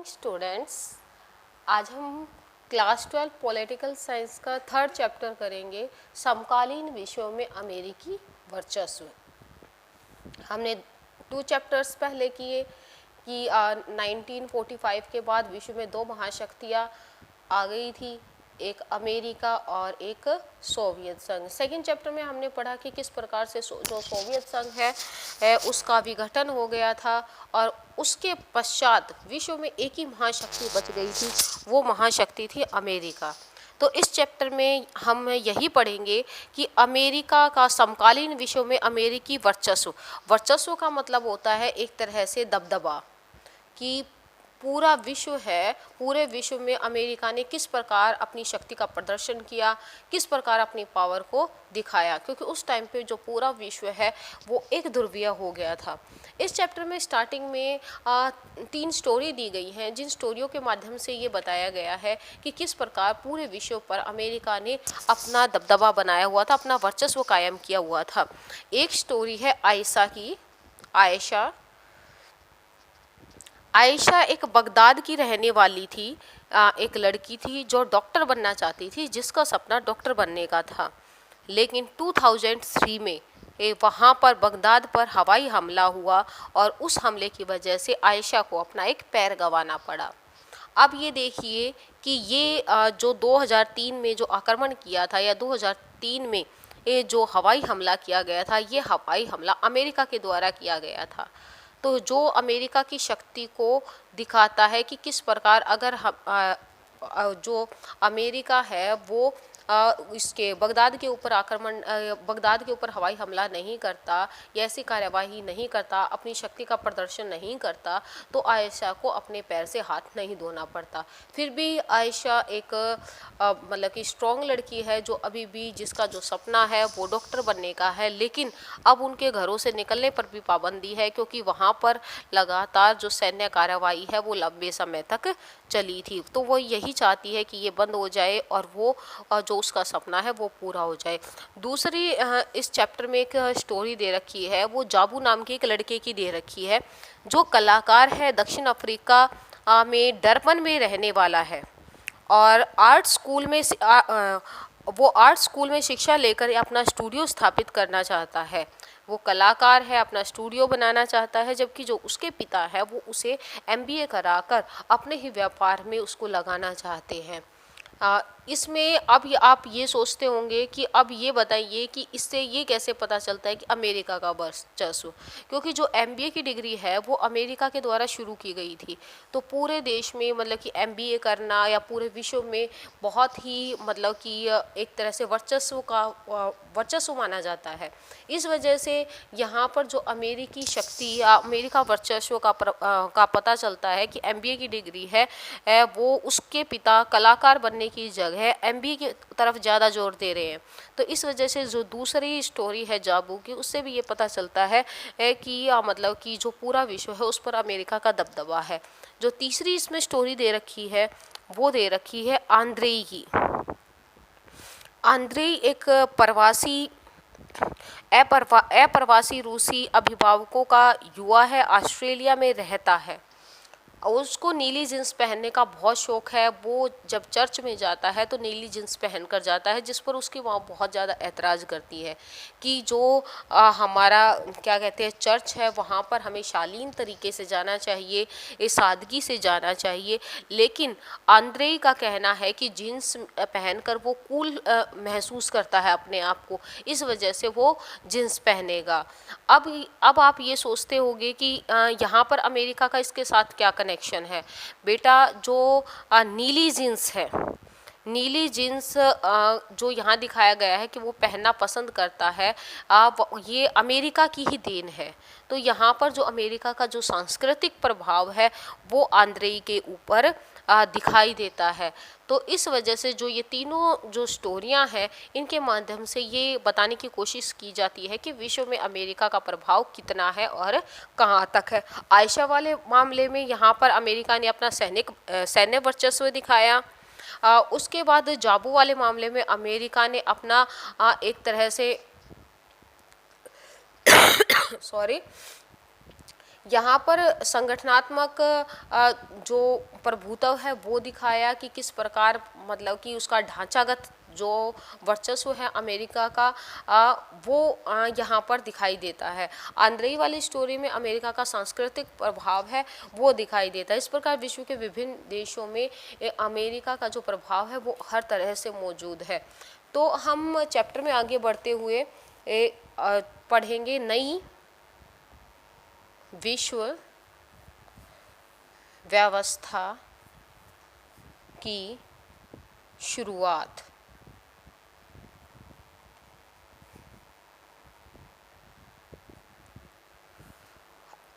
Students, आज हम class 12 political science का थर्ड चैप्टर करेंगे, समकालीन विश्व में अमेरिकी वर्चस्व। हमने 2 चैप्टर्स पहले किए कि 1945 के बाद विश्व में 2 महाशक्तियाँ आ गई थी, एक अमेरिका और एक सोवियत संघ। सेकेंड चैप्टर में हमने पढ़ा कि किस प्रकार से जो सोवियत संघ है उसका विघटन हो गया था और उसके पश्चात विश्व में एक ही महाशक्ति बच गई थी, वो महाशक्ति थी अमेरिका। तो इस चैप्टर में हम यही पढ़ेंगे कि अमेरिका का समकालीन विश्व में अमेरिकी वर्चस्व का मतलब होता है एक तरह से दबदबा, कि पूरा विश्व है, पूरे विश्व में अमेरिका ने किस प्रकार अपनी शक्ति का प्रदर्शन किया, किस प्रकार अपनी पावर को दिखाया, क्योंकि उस टाइम पे जो पूरा विश्व है वो एक ध्रुवीय हो गया था। इस चैप्टर में स्टार्टिंग में 3 स्टोरी दी गई हैं, जिन स्टोरियों के माध्यम से ये बताया गया है कि किस प्रकार पूरे विश्व पर अमेरिका ने अपना दबदबा बनाया हुआ था, अपना वर्चस्व कायम किया हुआ था। एक स्टोरी है आयशा की। आयशा एक बगदाद की रहने वाली थी, एक लड़की थी जो डॉक्टर बनना चाहती थी, जिसका सपना डॉक्टर बनने का था। लेकिन 2003 में वहाँ पर बगदाद पर हवाई हमला हुआ और उस हमले की वजह से आयशा को अपना एक पैर गंवाना पड़ा। अब ये देखिए कि ये जो 2003 में जो आक्रमण किया था, या 2003 में ये जो हवाई हमला किया गया था, ये हवाई हमला अमेरिका के द्वारा किया गया था। तो जो अमेरिका की शक्ति को दिखाता है कि किस प्रकार अगर जो अमेरिका है वो इसके बगदाद के ऊपर बगदाद के ऊपर हवाई हमला नहीं करता या ऐसी कार्यवाही नहीं करता, अपनी शक्ति का प्रदर्शन नहीं करता, तो आयशा को अपने पैर से हाथ नहीं धोना पड़ता। फिर भी आयशा एक मतलब कि स्ट्रॉन्ग लड़की है, जो अभी भी जिसका जो सपना है वो डॉक्टर बनने का है, लेकिन अब उनके घरों से निकलने पर भी पाबंदी है, क्योंकि वहाँ पर लगातार जो सैन्य कार्रवाई है वो लंबे समय तक चली थी। तो वो यही चाहती है कि ये बंद हो जाए और वो जो उसका सपना है वो पूरा हो जाए। दूसरी इस चैप्टर में एक स्टोरी दे रखी है, वो जाबू नाम के एक लड़के की दे रखी है, जो कलाकार है, दक्षिण अफ्रीका में डरबन में रहने वाला है और वो आर्ट स्कूल में शिक्षा लेकर अपना स्टूडियो स्थापित करना चाहता है। वो कलाकार है, अपना स्टूडियो बनाना चाहता है, जबकि जो उसके पिता है वो उसे MBA कराकर अपने ही व्यापार में उसको लगाना चाहते हैं। इसमें अब आप ये सोचते होंगे कि अब ये बताइए कि इससे ये कैसे पता चलता है कि अमेरिका का वर्चस्व, क्योंकि जो MBA की डिग्री है वो अमेरिका के द्वारा शुरू की गई थी। तो पूरे देश में मतलब कि MBA करना या पूरे विश्व में बहुत ही मतलब कि एक तरह से वर्चस्व माना जाता है। इस वजह से यहाँ पर जो अमेरिकी शक्ति या अमेरिका वर्चस्व का पता चलता है कि MBA की डिग्री है वो उसके पिता कलाकार बनने की जगह MBA की तरफ ज़्यादा जोर दे रहे हैं। तो इस वजह से जो दूसरी स्टोरी है जाबू की, उससे भी ये पता चलता है कि मतलब कि जो पूरा विश्व है उस पर अमेरिका का दबदबा है। जो तीसरी इसमें स्टोरी दे रखी है वो दे रखी है आंद्रेई की। आंद्रेई एक अप्रवासी रूसी अभिभावकों का युवा है, ऑस्ट्रेलिया में रहता है। उसको नीली जींस पहनने का बहुत शौक़ है। वो जब चर्च में जाता है तो नीली जींस पहन कर जाता है, जिस पर उसकी वहाँ बहुत ज़्यादा ऐतराज़ करती है कि जो हमारा क्या कहते हैं चर्च है, वहाँ पर हमें शालीन तरीके से जाना चाहिए, सादगी से जाना चाहिए। लेकिन आंद्रेई का कहना है कि जीन्स पहनकर वो कूल महसूस करता है अपने आप को, इस वजह से वो जीन्स पहनेगा। अब आप ये सोचते होंगे कि यहाँ पर अमेरिका का इसके साथ क्या कनेक्शन है। बेटा, जो नीली जीन्स है, नीली जीन्स जो यहाँ दिखाया गया है कि वो पहनना पसंद करता है, ये अमेरिका की ही देन है। तो यहाँ पर जो अमेरिका का जो सांस्कृतिक प्रभाव है वो आंद्रेई के ऊपर दिखाई देता है। तो इस वजह से जो ये तीनों जो स्टोरियां हैं, इनके माध्यम से ये बताने की कोशिश की जाती है कि विश्व में अमेरिका का प्रभाव कितना है और कहाँ तक है। आयशा वाले मामले में यहाँ पर अमेरिका ने अपना सैन्य वर्चस्व दिखाया। उसके बाद जाबू वाले मामले में अमेरिका ने अपना एक तरह से यहाँ पर संगठनात्मक जो प्रभुत्व है वो दिखाया कि किस प्रकार मतलब कि उसका ढांचागत जो वर्चस्व है अमेरिका का वो यहाँ पर दिखाई देता है। आंद्रेई वाली स्टोरी में अमेरिका का सांस्कृतिक प्रभाव है वो दिखाई देता है। इस प्रकार विश्व के विभिन्न देशों में अमेरिका का जो प्रभाव है वो हर तरह से मौजूद है। तो हम चैप्टर में आगे बढ़ते हुए पढ़ेंगे नई विश्व व्यवस्था की शुरुआत।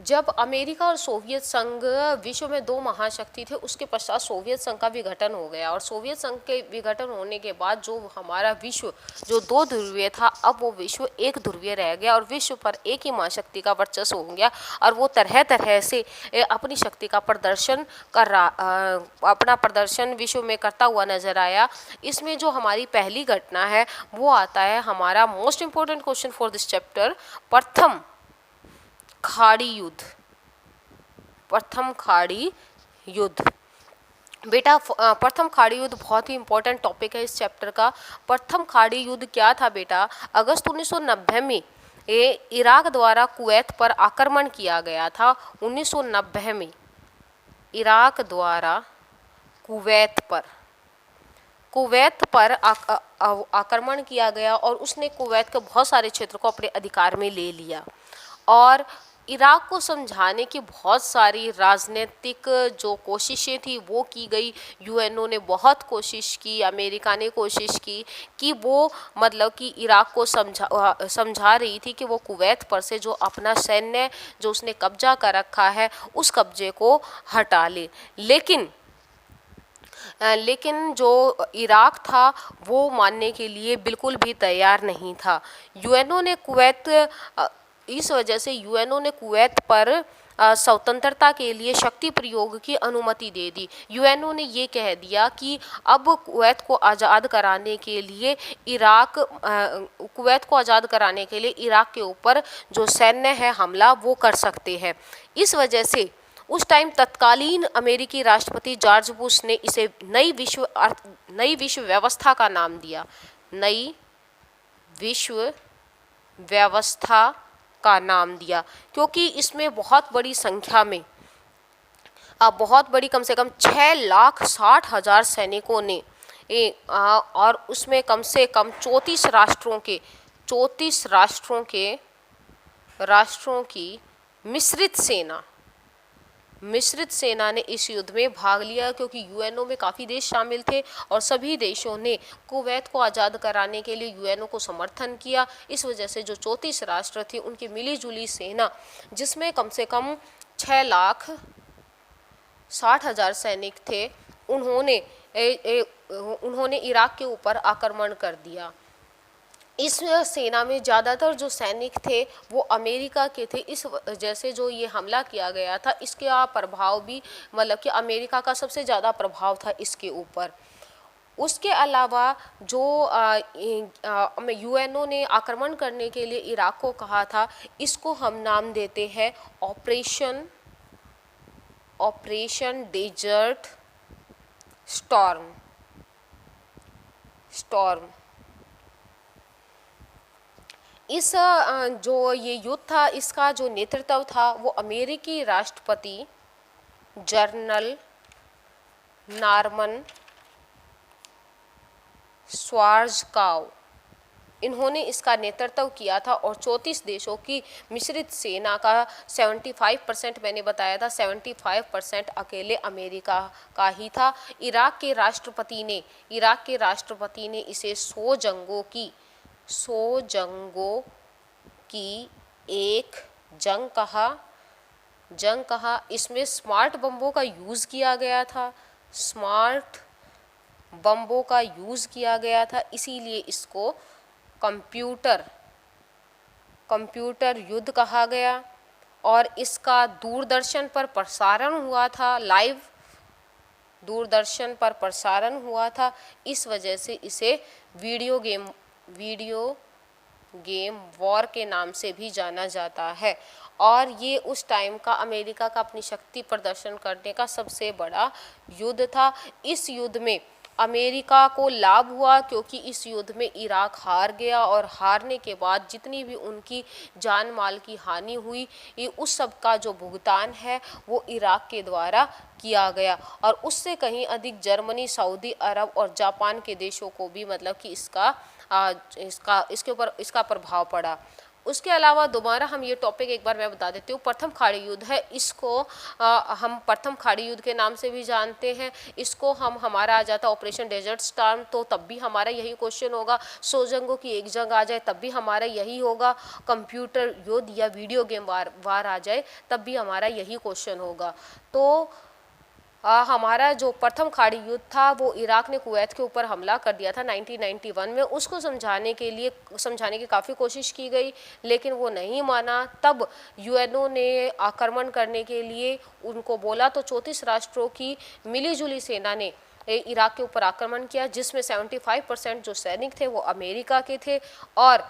जब अमेरिका और सोवियत संघ विश्व में दो महाशक्ति थे, उसके पश्चात सोवियत संघ का विघटन हो गया और सोवियत संघ के विघटन होने के बाद जो हमारा विश्व जो दो ध्रुवीय था, अब वो विश्व एक ध्रुवीय रह गया और विश्व पर एक ही महाशक्ति का वर्चस्व हो गया और वो तरह तरह से अपनी शक्ति का प्रदर्शन कर रहा, अपना प्रदर्शन विश्व में करता हुआ नजर आया। इसमें जो हमारी पहली घटना है वो आता है हमारा most important question for this chapter, प्रथम खाड़ी युद्ध। प्रथम खाड़ी युद्ध बेटा, प्रथम खाड़ी युद्ध बहुत ही इंपॉर्टेंट टॉपिक है इस चैप्टर का। प्रथम खाड़ी युद्ध क्या था बेटा? अगस्त 1990 में इराक द्वारा कुवैत पर आक्रमण किया गया था। 1990 में इराक द्वारा कुवैत पर आक्रमण किया गया और उसने कुवैत के बहुत सारे क्षेत्र को अपने अधिकार में ले लिया और इराक को समझाने की बहुत सारी राजनीतिक जो कोशिशें थी वो की गई। यूएनओ ने बहुत कोशिश की, अमेरिका ने कोशिश की कि वो मतलब कि इराक को समझा रही थी कि वो कुवैत पर से जो अपना सैन्य जो उसने कब्जा कर रखा है उस कब्जे को हटा ले। लेकिन जो इराक था वो मानने के लिए बिल्कुल भी तैयार नहीं था। यूएनओ ने कुवैत इस वजह से यूएनओ ने कुवैत पर स्वतंत्रता के लिए शक्ति प्रयोग की अनुमति दे दी। यूएनओ ने ये कह दिया कि अब कुवैत को आज़ाद कराने के लिए इराक के ऊपर जो सैन्य है हमला वो कर सकते हैं। इस वजह से उस टाइम तत्कालीन अमेरिकी राष्ट्रपति जॉर्ज बुश ने इसे नई विश्व व्यवस्था का नाम दिया। नई विश्व व्यवस्था का नाम दिया क्योंकि इसमें बहुत बड़ी संख्या में बहुत बड़ी कम से कम 6,60,000 सैनिकों ने और उसमें कम से कम 34 राष्ट्रों की मिश्रित सेना ने इस युद्ध में भाग लिया क्योंकि यूएनओ में काफ़ी देश शामिल थे और सभी देशों ने कुवैत को आज़ाद कराने के लिए यूएनओ को समर्थन किया। इस वजह से जो 34 राष्ट्र थे उनकी मिलीजुली सेना जिसमें कम से कम 6,60,000 सैनिक थे, उन्होंने इराक के ऊपर आक्रमण कर दिया। इस सेना में ज़्यादातर जो सैनिक थे वो अमेरिका के थे। इस वजह से जो ये हमला किया गया था इसका प्रभाव भी मतलब कि अमेरिका का सबसे ज़्यादा प्रभाव था इसके ऊपर। उसके अलावा जो यूएनओ ने आक्रमण करने के लिए इराक को कहा था, इसको हम नाम देते हैं ऑपरेशन डेजर्ट स्टॉर्म। इस जो ये युद्ध था इसका जो नेतृत्व था वो अमेरिकी राष्ट्रपति जनरल नॉर्मन श्वार्ज़काउ, इन्होंने इसका नेतृत्व किया था और 34 देशों की मिश्रित सेना का 75% मैंने बताया था 75% अकेले अमेरिका का ही था। इराक के राष्ट्रपति ने इसे 100 जंगों की एक जंग कहा। इसमें स्मार्ट बम्बों का यूज़ किया गया था, इसीलिए इसको कंप्यूटर युद्ध कहा गया और इसका दूरदर्शन पर प्रसारण हुआ था, लाइव दूरदर्शन पर प्रसारण हुआ था। इस वजह से इसे वीडियो गेम वॉर के नाम से भी जाना जाता है। और ये उस टाइम का अमेरिका का अपनी शक्ति प्रदर्शन करने का सबसे बड़ा युद्ध था। इस युद्ध में अमेरिका को लाभ हुआ क्योंकि इस युद्ध में इराक हार गया और हारने के बाद जितनी भी उनकी जान माल की हानि हुई, ये उस सब का जो भुगतान है वो इराक के द्वारा किया गया और उससे कहीं अधिक जर्मनी, सऊदी अरब और जापान के देशों को भी मतलब कि इसके ऊपर इसका प्रभाव पड़ा। उसके अलावा दोबारा हम ये टॉपिक एक बार मैं बता देती हूँ। प्रथम खाड़ी युद्ध है, इसको हम प्रथम खाड़ी युद्ध के नाम से भी जानते हैं। इसको हम हमारा आ जाता ऑपरेशन डेजर्ट स्टॉर्म, तो तब भी हमारा यही क्वेश्चन होगा। 100 जंगों की एक जंग आ जाए तब भी हमारा यही होगा। कंप्यूटर युद्ध या वीडियो गेम वार आ जाए तब भी हमारा यही क्वेश्चन होगा। तो हमारा जो प्रथम खाड़ी युद्ध था वो इराक ने कुवैत के ऊपर हमला कर दिया था 1991 में। उसको समझाने की काफ़ी कोशिश की गई लेकिन वो नहीं माना। तब यूएनओ ने आक्रमण करने के लिए उनको बोला तो 34 राष्ट्रों की मिलीजुली सेना ने इराक के ऊपर आक्रमण किया, जिसमें 75% जो सैनिक थे वो अमेरिका के थे। और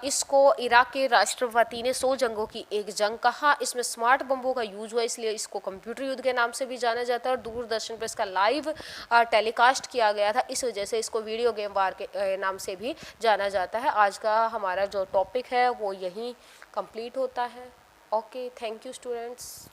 इसको इराक के राष्ट्रपति ने 100 जंगों की एक जंग कहा। इसमें स्मार्ट बम्बों का यूज हुआ, इसलिए इसको कंप्यूटर युद्ध के नाम से भी जाना जाता है और दूरदर्शन पर इसका लाइव टेलीकास्ट किया गया था। इस वजह से इसको वीडियो गेम वार के नाम से भी जाना जाता है। आज का हमारा जो टॉपिक है वो यहीं कंप्लीट होता है। Okay, thank you students.